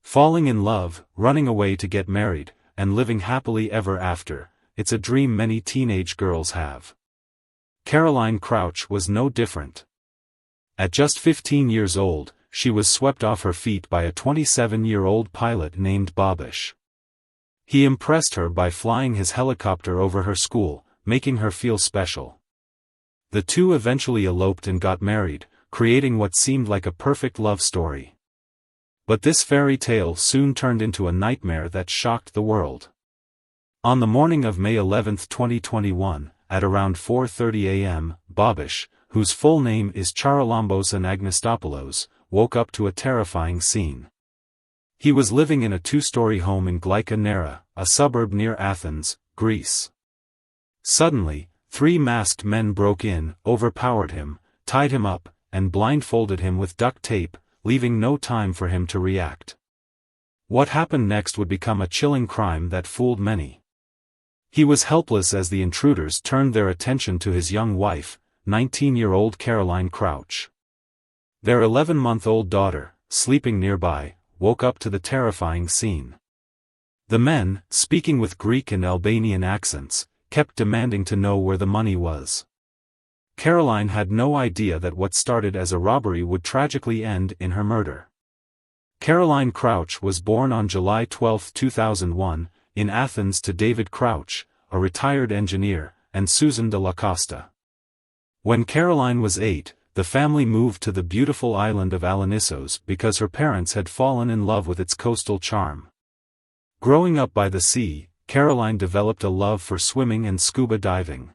Falling in love, running away to get married, and living happily ever after, it's a dream many teenage girls have. Caroline Crouch was no different. At just 15 years old, she was swept off her feet by a 27-year-old pilot named Babis. He impressed her by flying his helicopter over her school, making her feel special. The two eventually eloped and got married, creating what seemed like a perfect love story. But this fairy tale soon turned into a nightmare that shocked the world. On the morning of May 11, 2021, at around 4:30 a.m., Babis, whose full name is Haralambos Anopolis, woke up to a terrifying scene. He was living in a two-story home in Glicka, a suburb near Athens, Greece. Suddenly, 3 masked men broke in, overpowered him, tied him up, and blindfolded him with duct tape, leaving no time for him to react. What happened next would become a chilling crime that fooled many. He was helpless as the intruders turned their attention to his young wife, 19-year-old Caroline Crouch. Their 11-month-old daughter, sleeping nearby, woke up to the terrifying scene. The men, speaking with Greek and Albanian accents, kept demanding to know where the money was. Caroline had no idea that what started as a robbery would tragically end in her murder. Caroline Crouch was born on July 12, 2001, in Athens to David Crouch, a retired engineer, and Susan de la Costa. When Caroline was 8, the family moved to the beautiful island of Athens because her parents had fallen in love with its coastal charm. Growing up by the sea, Caroline developed a love for swimming and scuba diving.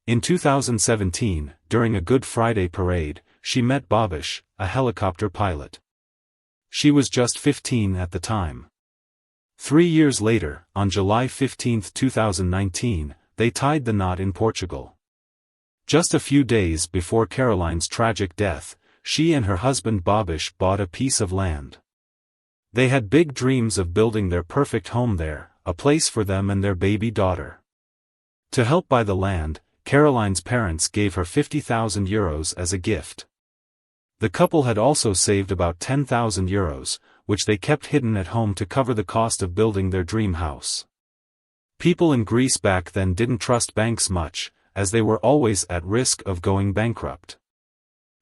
In 2017, during a Good Friday parade, she met Babis, a helicopter pilot. She was just 15 at the time. 3 years later, on July 15, 2019, they tied the knot in Portugal. Just a few days before Caroline's tragic death, she and her husband Babis bought a piece of land. They had big dreams of building their perfect home there, a place for them and their baby daughter. To help buy the land, Caroline's parents gave her €50,000 as a gift. The couple had also saved about €10,000, which they kept hidden at home to cover the cost of building their dream house. People in Greece back then didn't trust banks much, as they were always at risk of going bankrupt.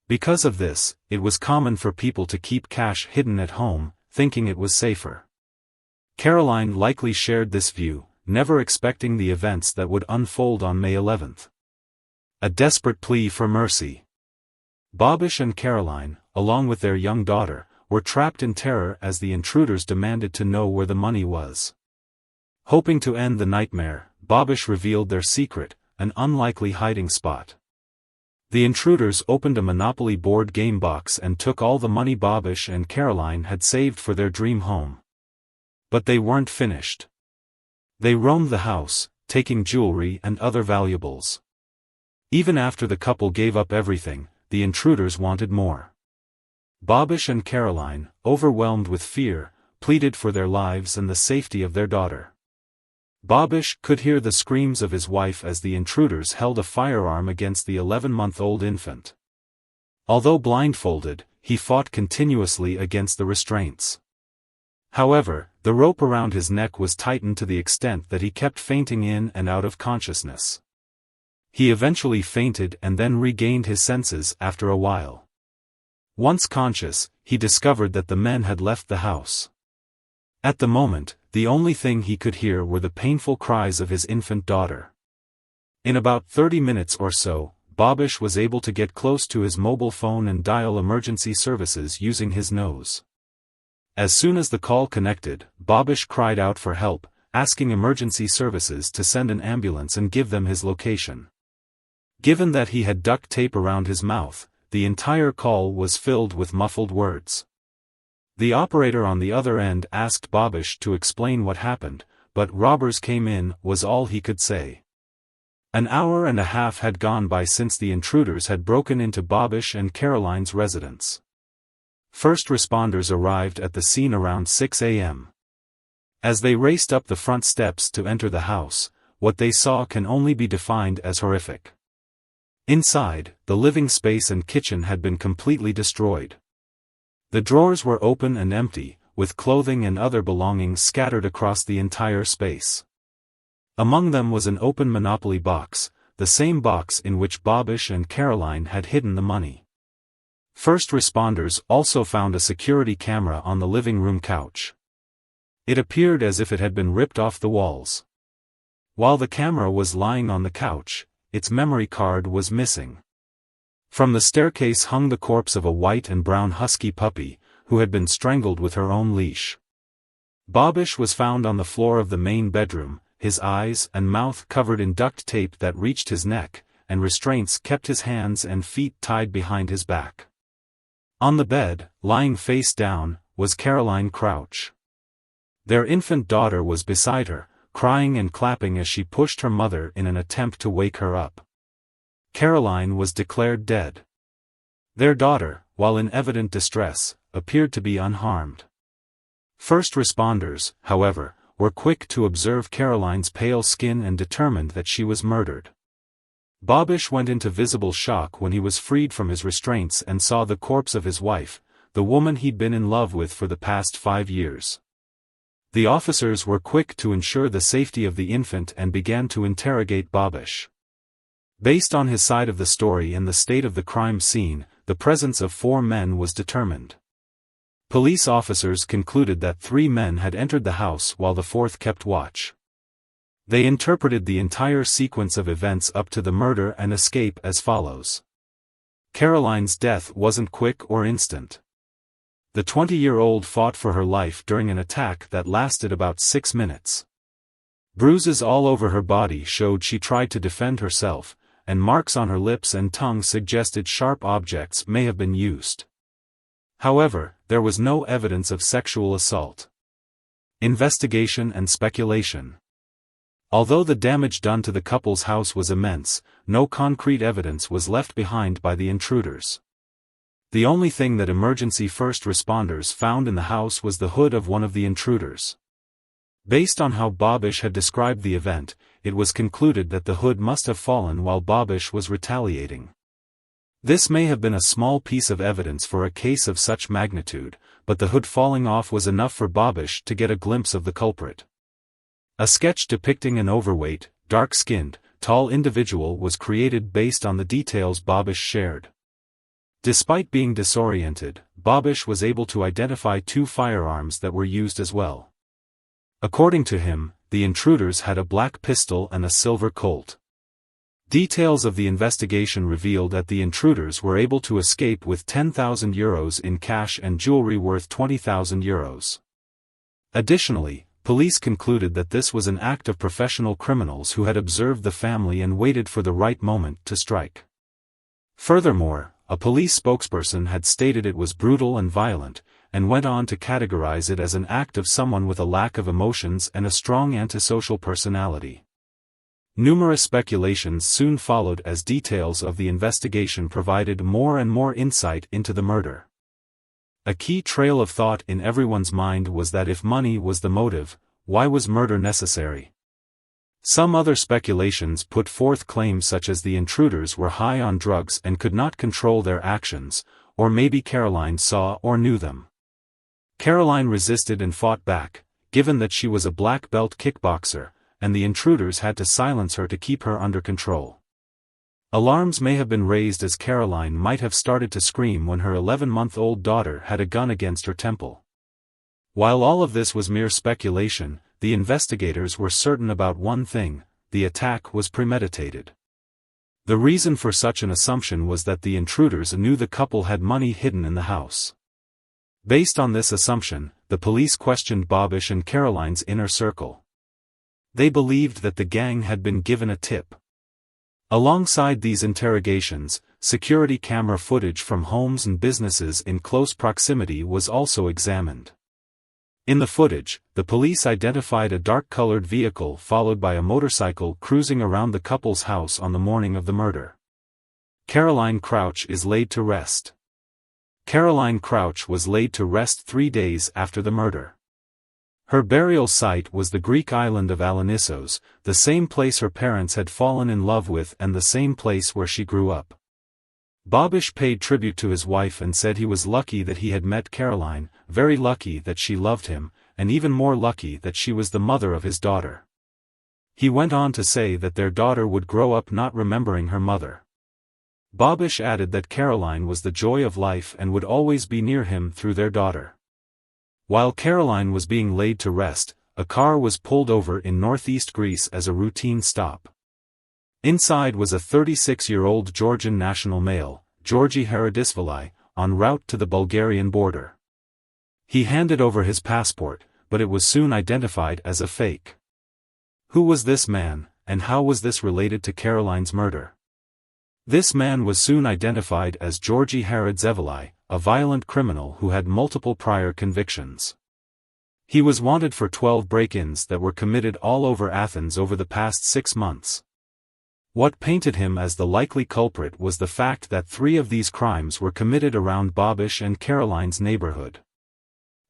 Because of this, it was common for people to keep cash hidden at home, thinking it was safer. Caroline likely shared this view, never expecting the events that would unfold on May 11. A desperate plea for mercy. Babis and Caroline, along with their young daughter, were trapped in terror as the intruders demanded to know where the money was. Hoping to end the nightmare, Babis revealed their secret, an unlikely hiding spot. The intruders opened a Monopoly board game box and took all the money Babis and Caroline had saved for their dream home. But they weren't finished. They roamed the house, taking jewelry and other valuables. Even after the couple gave up everything, the intruders wanted more. Babis and Caroline, overwhelmed with fear, pleaded for their lives and the safety of their daughter. Babis could hear the screams of his wife as the intruders held a firearm against the 11-month-old infant. Although blindfolded, he fought continuously against the restraints. However, the rope around his neck was tightened to the extent that he kept fainting in and out of consciousness. He eventually fainted and then regained his senses after a while. Once conscious, he discovered that the men had left the house. At the moment, the only thing he could hear were the painful cries of his infant daughter. In about 30 minutes or so, Babis was able to get close to his mobile phone and dial emergency services using his nose. As soon as the call connected, Babis cried out for help, asking emergency services to send an ambulance and give them his location. Given that he had duct tape around his mouth, the entire call was filled with muffled words. The operator on the other end asked Babis to explain what happened, but "robbers came in" was all he could say. An hour and a half had gone by since the intruders had broken into Babis and Caroline's residence. First responders arrived at the scene around 6 a.m. As they raced up the front steps to enter the house, what they saw can only be defined as horrific. Inside, the living space and kitchen had been completely destroyed. The drawers were open and empty, with clothing and other belongings scattered across the entire space. Among them was an open Monopoly box, the same box in which Babis and Caroline had hidden the money. First responders also found a security camera on the living room couch. It appeared as if it had been ripped off the walls. While the camera was lying on the couch, its memory card was missing. From the staircase hung the corpse of a white and brown husky puppy, who had been strangled with her own leash. Babis was found on the floor of the main bedroom, his eyes and mouth covered in duct tape that reached his neck, and restraints kept his hands and feet tied behind his back. On the bed, lying face down, was Caroline Crouch. Their infant daughter was beside her, crying and clapping as she pushed her mother in an attempt to wake her up. Caroline was declared dead. Their daughter, while in evident distress, appeared to be unharmed. First responders, however, were quick to observe Caroline's pale skin and determined that she was murdered. Babis went into visible shock when he was freed from his restraints and saw the corpse of his wife, the woman he'd been in love with for the past 5 years. The officers were quick to ensure the safety of the infant and began to interrogate Babis. Based on his side of the story and the state of the crime scene, the presence of 4 men was determined. Police officers concluded that 3 men had entered the house while the 4th kept watch. They interpreted the entire sequence of events up to the murder and escape as follows. Caroline's death wasn't quick or instant. The 20-year-old fought for her life during an attack that lasted about 6 minutes. Bruises all over her body showed she tried to defend herself, and marks on her lips and tongue suggested sharp objects may have been used. However, there was no evidence of sexual assault. Investigation and speculation. Although the damage done to the couple's house was immense, no concrete evidence was left behind by the intruders. The only thing that emergency first responders found in the house was the hood of one of the intruders. Based on how Babis had described the event, it was concluded that the hood must have fallen while Babis was retaliating. This may have been a small piece of evidence for a case of such magnitude, but the hood falling off was enough for Babis to get a glimpse of the culprit. A sketch depicting an overweight, dark-skinned, tall individual was created based on the details Babis shared. Despite being disoriented, Babis was able to identify 2 firearms that were used as well. According to him, the intruders had a black pistol and a silver Colt. Details of the investigation revealed that the intruders were able to escape with €10,000 in cash and jewelry worth €20,000. Additionally, police concluded that this was an act of professional criminals who had observed the family and waited for the right moment to strike. Furthermore, a police spokesperson had stated it was brutal and violent, and went on to categorize it as an act of someone with a lack of emotions and a strong antisocial personality. Numerous speculations soon followed as details of the investigation provided more and more insight into the murder. A key trail of thought in everyone's mind was that if money was the motive, why was murder necessary? Some other speculations put forth claims such as the intruders were high on drugs and could not control their actions, or maybe Caroline saw or knew them. Caroline resisted and fought back, given that she was a black belt kickboxer, and the intruders had to silence her to keep her under control. Alarms may have been raised as Caroline might have started to scream when her 11-month-old daughter had a gun against her temple. While all of this was mere speculation, the investigators were certain about one thing: the attack was premeditated. The reason for such an assumption was that the intruders knew the couple had money hidden in the house. Based on this assumption, the police questioned Babis and Caroline's inner circle. They believed that the gang had been given a tip. Alongside these interrogations, security camera footage from homes and businesses in close proximity was also examined. In the footage, the police identified a dark-colored vehicle followed by a motorcycle cruising around the couple's house on the morning of the murder. Caroline Crouch is laid to rest. Caroline Crouch was laid to rest 3 days after the murder. Her burial site was the Greek island of Alanissos, the same place her parents had fallen in love with and the same place where she grew up. Babis paid tribute to his wife and said he was lucky that he had met Caroline, very lucky that she loved him, and even more lucky that she was the mother of his daughter. He went on to say that their daughter would grow up not remembering her mother. Babis added that Caroline was the joy of life and would always be near him through their daughter. While Caroline was being laid to rest, a car was pulled over in northeast Greece as a routine stop. Inside was a 36-year-old Georgian national male, Georgi Haralambos, en route to the Bulgarian border. He handed over his passport, but it was soon identified as a fake. Who was this man, and how was this related to Caroline's murder? This man was soon identified as Georgi Haralambos, a violent criminal who had multiple prior convictions. He was wanted for 12 break-ins that were committed all over Athens over the past 6 months. What painted him as the likely culprit was the fact that 3 of these crimes were committed around Babis and Caroline's neighborhood.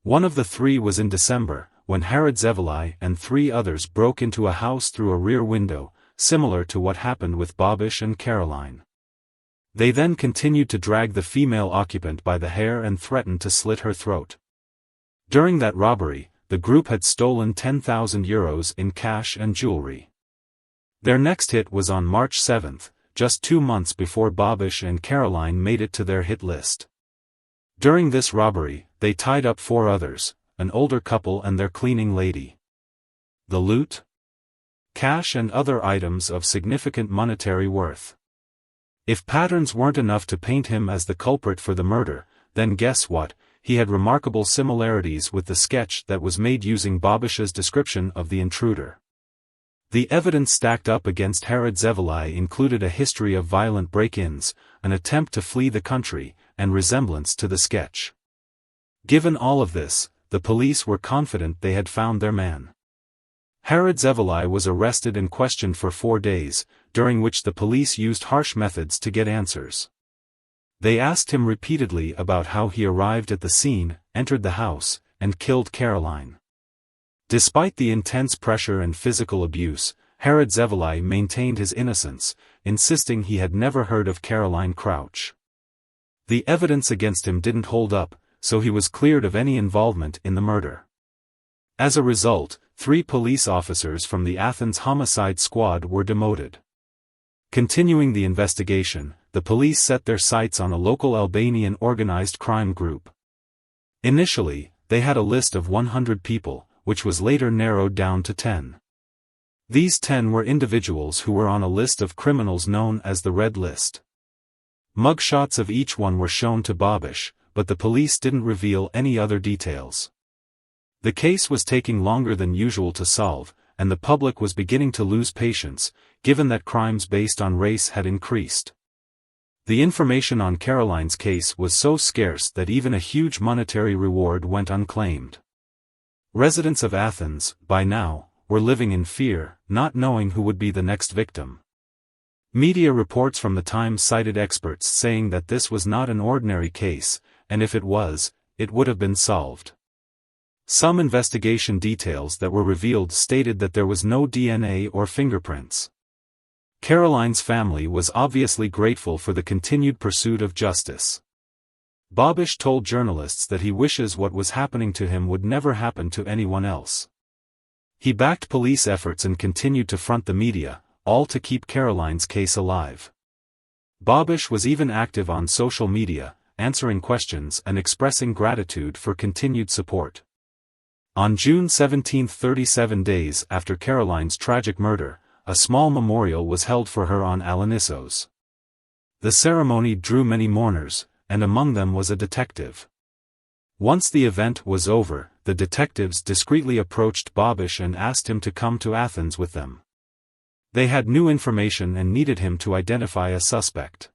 One of the 3 was in December, when Haralambos and 3 others broke into a house through a rear window, similar to what happened with Babis and Caroline. They then continued to drag the female occupant by the hair and threatened to slit her throat. During that robbery, the group had stolen €10,000 in cash and jewelry. Their next hit was on March 7, just 2 months before Babis and Caroline made it to their hit list. During this robbery, they tied up 4 others, an older couple and their cleaning lady. The loot? Cash and other items of significant monetary worth. If patterns weren't enough to paint him as the culprit for the murder, then guess what, he had remarkable similarities with the sketch that was made using Babis's description of the intruder. The evidence stacked up against Haralambos included a history of violent break-ins, an attempt to flee the country, and resemblance to the sketch. Given all of this, the police were confident they had found their man. Haralambos was arrested and questioned for 4 days, during which the police used harsh methods to get answers. They asked him repeatedly about how he arrived at the scene, entered the house, and killed Caroline. Despite the intense pressure and physical abuse, Haralambos maintained his innocence, insisting he had never heard of Caroline Crouch. The evidence against him didn't hold up, so he was cleared of any involvement in the murder. As a result, 3 police officers from the Athens homicide squad were demoted. Continuing the investigation, the police set their sights on a local Albanian organized crime group. Initially, they had a list of 100 people, which was later narrowed down to 10. These 10 were individuals who were on a list of criminals known as the Red List. Mugshots of each one were shown to Babis, but the police didn't reveal any other details. The case was taking longer than usual to solve, and the public was beginning to lose patience, given that crimes based on race had increased. The information on Caroline's case was so scarce that even a huge monetary reward went unclaimed. Residents of Athens, by now, were living in fear, not knowing who would be the next victim. Media reports from the time cited experts saying that this was not an ordinary case, and if it was, it would have been solved. Some investigation details that were revealed stated that there was no DNA or fingerprints. Caroline's family was obviously grateful for the continued pursuit of justice. Babis told journalists that he wishes what was happening to him would never happen to anyone else. He backed police efforts and continued to front the media, all to keep Caroline's case alive. Babis was even active on social media, answering questions and expressing gratitude for continued support. On June 17, 37 days after Caroline's tragic murder, a small memorial was held for her on Athens. The ceremony drew many mourners, and among them was a detective. Once the event was over, the detectives discreetly approached Babis and asked him to come to Athens with them. They had new information and needed him to identify a suspect.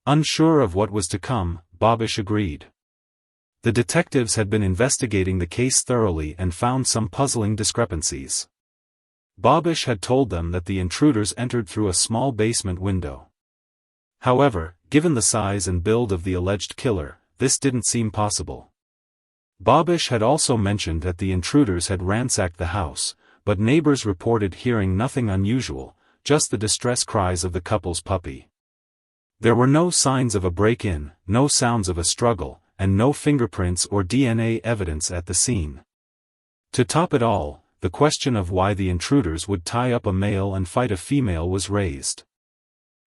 Unsure of what was to come, Babis agreed. The detectives had been investigating the case thoroughly and found some puzzling discrepancies. Babis had told them that the intruders entered through a small basement window. However, given the size and build of the alleged killer, this didn't seem possible. Babis had also mentioned that the intruders had ransacked the house, but neighbors reported hearing nothing unusual, just the distress cries of the couple's puppy. There were no signs of a break-in, no sounds of a struggle, and no fingerprints or DNA evidence at the scene. To top it all, the question of why the intruders would tie up a male and fight a female was raised.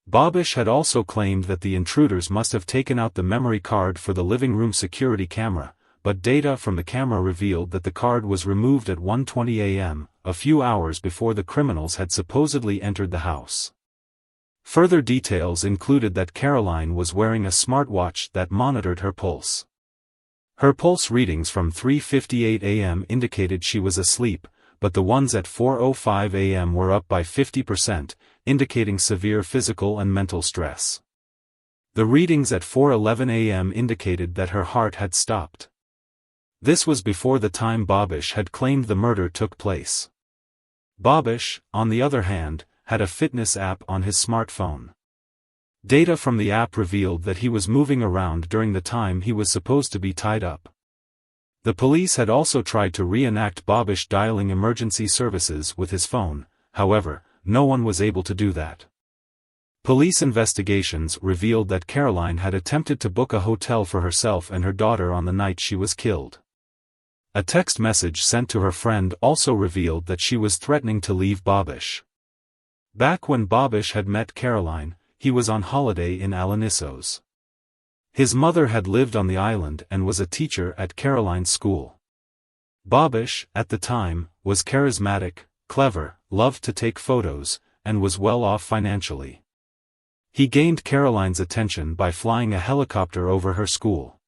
Babis had also claimed that the intruders must have taken out the memory card for the living room security camera, but data from the camera revealed that the card was removed at 1:20 a.m., a few hours before the criminals had supposedly entered the house. Further details included that Caroline was wearing a smartwatch that monitored her pulse. Her pulse readings from 3:58 a.m. indicated she was asleep, but the ones at 4:05 a.m. were up by 50%, indicating severe physical and mental stress. The readings at 4:11 a.m. indicated that her heart had stopped. This was before the time Babis had claimed the murder took place. Babis, on the other hand, had a fitness app on his smartphone. Data from the app revealed that he was moving around during the time he was supposed to be tied up. The police had also tried to reenact Babis dialing emergency services with his phone, however, no one was able to do that. Police investigations revealed that Caroline had attempted to book a hotel for herself and her daughter on the night she was killed. A text message sent to her friend also revealed that she was threatening to leave Babis. Back when Babis had met Caroline, he was on holiday in Alonissos. His mother had lived on the island and was a teacher at Caroline's school. Babis, at the time, was charismatic, clever, loved to take photos, and was well off financially. He gained Caroline's attention by flying a helicopter over her school.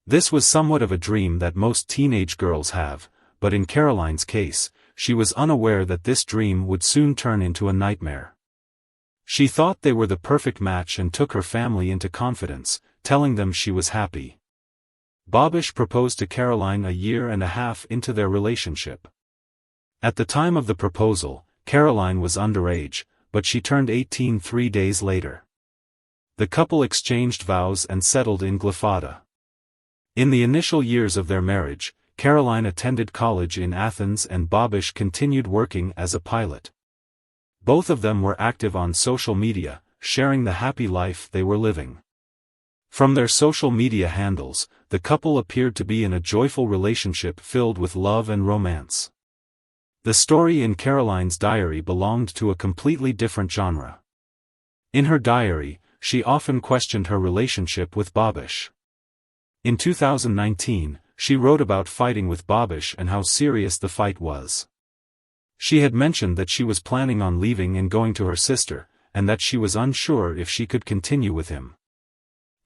This was somewhat of a dream that most teenage girls have, but in Caroline's case, she was unaware that this dream would soon turn into a nightmare. She thought they were the perfect match and took her family into confidence, telling them she was happy. Babis proposed to Caroline a year and a half into their relationship. At the time of the proposal, Caroline was underage, but she turned 18 3 days later. The couple exchanged vows and settled in Glicka. In the initial years of their marriage, Caroline attended college in Athens and Babis continued working as a pilot. Both of them were active on social media, sharing the happy life they were living. From their social media handles, the couple appeared to be in a joyful relationship filled with love and romance. The story in Caroline's diary belonged to a completely different genre. In her diary, she often questioned her relationship with Babis. In 2019, she wrote about fighting with Babis and how serious the fight was. She had mentioned that she was planning on leaving and going to her sister, and that she was unsure if she could continue with him.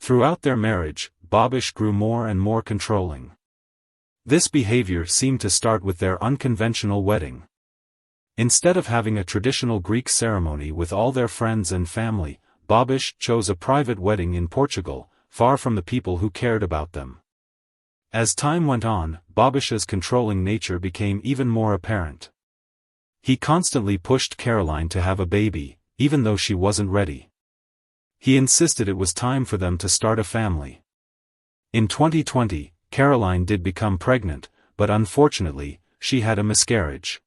Throughout their marriage, Babis grew more and more controlling. This behavior seemed to start with their unconventional wedding. Instead of having a traditional Greek ceremony with all their friends and family, Babis chose a private wedding in Portugal, far from the people who cared about them. As time went on, Babis's controlling nature became even more apparent. He constantly pushed Caroline to have a baby, even though she wasn't ready. He insisted it was time for them to start a family. In 2020, Caroline did become pregnant, but unfortunately, she had a miscarriage.